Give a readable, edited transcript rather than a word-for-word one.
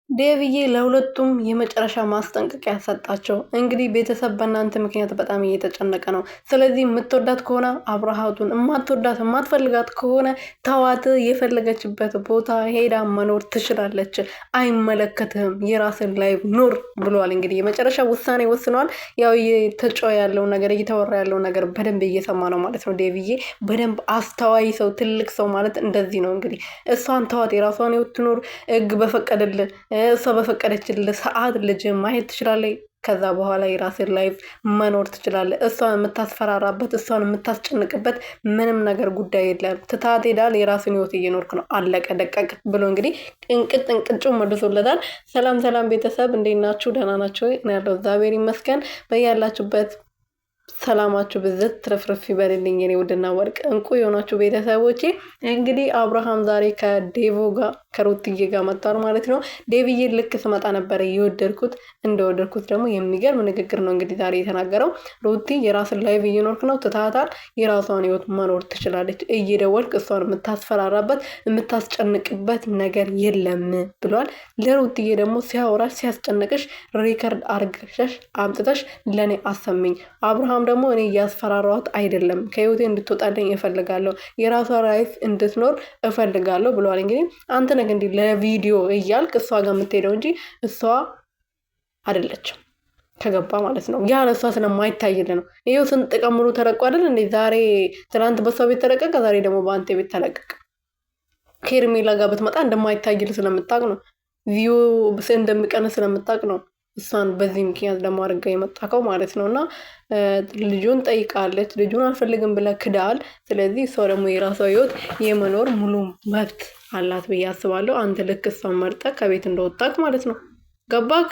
ዴቭዬ ለሁለቱም የመጨረሻ ማስጠንቀቂያ ሰጣቸው። እንግዲህ ቤተሰብ በእናንተ ምክንያት በጣም እየተጨነቀ ነው። ስለዚህ የምትወዳት ከሆነ አብረሃቱን፣ የማትወዳት የማትፈልጋት ከሆነ ተዋት። የፈለገችበት ቦታ ሄዳ መኖር ትችላለች። አይመለከትህም፣ የራስን ላይ ኑር ብለዋል። እንግዲህ የመጨረሻ ውሳኔ ወስነዋል። ያው እየተጫወ ያለው ነገር እየተወራ ያለው ነገር በደንብ እየሰማ ነው ማለት ነው። ዴቭዬ በደንብ አስተዋይ ሰው፣ ትልቅ ሰው ማለት እንደዚህ ነው። እንግዲህ እሷን ተዋት፣ የራሷን ህይወት ትኖር። ህግ በፈቀደልን እሷ በፈቀደችልህ ሰዓት ልጅ ማየት ትችላለህ። ከዛ በኋላ የራስን ላይፍ መኖር ትችላለህ። እሷን የምታስፈራራበት እሷን የምታስጨንቅበት ምንም ነገር ጉዳይ የለም። ትታት ሄዳል። የራስን ህይወት እየኖርክ ነው። አለቀ ደቀቅ ብሎ እንግዲህ እንቅጩ መልሶለታል። ሰላም ሰላም ቤተሰብ እንዴት ናችሁ? ደህና ናቸው ያለው እግዚአብሔር ይመስገን። በያላችሁበት ሰላማችሁ ብዝት ትረፍረፍ ይበልልኝ የኔ ውድና ወርቅ እንቁ የሆናችሁ ቤተሰቦቼ። እንግዲህ አብርሃም ዛሬ ከዴቮ ጋር ከሩትዬ ጋር መጥቷል ማለት ነው። ዴቭዬ ልክ ስመጣ ነበረ የወደድኩት። እንደወደድኩት ደግሞ የሚገርም ንግግር ነው እንግዲህ ዛሬ የተናገረው። ሩቲ የራስን ላይፍ እየኖርክ ነው፣ ትታታል። የራሷን ህይወት መኖር ትችላለች። እየደወልክ እሷን የምታስፈራራበት የምታስጨንቅበት ነገር የለም ብሏል። ለሩትዬ ደግሞ ሲያወራሽ ሲያስጨንቅሽ ሪከርድ አርግሸሽ አምጥተሽ ለእኔ አሰሚኝ። አብርሃም ደግሞ እኔ እያስፈራሯት አይደለም፣ ከህይወቴ እንድትወጣልኝ እፈልጋለሁ፣ የራሷ ላይፍ እንድትኖር እፈልጋለሁ ብለዋል። እንግዲህ አንተ ነህ እንዲህ ለቪዲዮ እያልክ እሷ ጋር የምትሄደው እንጂ እሷ አይደለችም። ከገባ ማለት ነው። ያ ለእሷ ስለማይታይል ነው። ይኸው ስንት ቀን ሙሉ ተለቆ አይደል እንዴ? ዛሬ ትናንት በሷ ቤት ተለቀቀ፣ ዛሬ ደግሞ በአንተ ቤት ተለቀቀ። ከሄርሜላ ጋር ብትመጣ እንደማይታይል ስለምታቅ ነው። ቪዩ እንደሚቀንስ ስለምታቅ ነው። እሷን በዚህ ምክንያት ደግሞ አድርጋ የመጣከው ማለት ነው። እና ልጁን ጠይቃለች። ልጁን አልፈልግም ብለ ክዳል። ስለዚህ እሷ ደግሞ የራሷ ህይወት የመኖር ሙሉ መብት አላት ብዬ አስባለሁ። አንተ ልክ እሷን መርጠህ ከቤት እንደወጣክ ማለት ነው። ገባክ?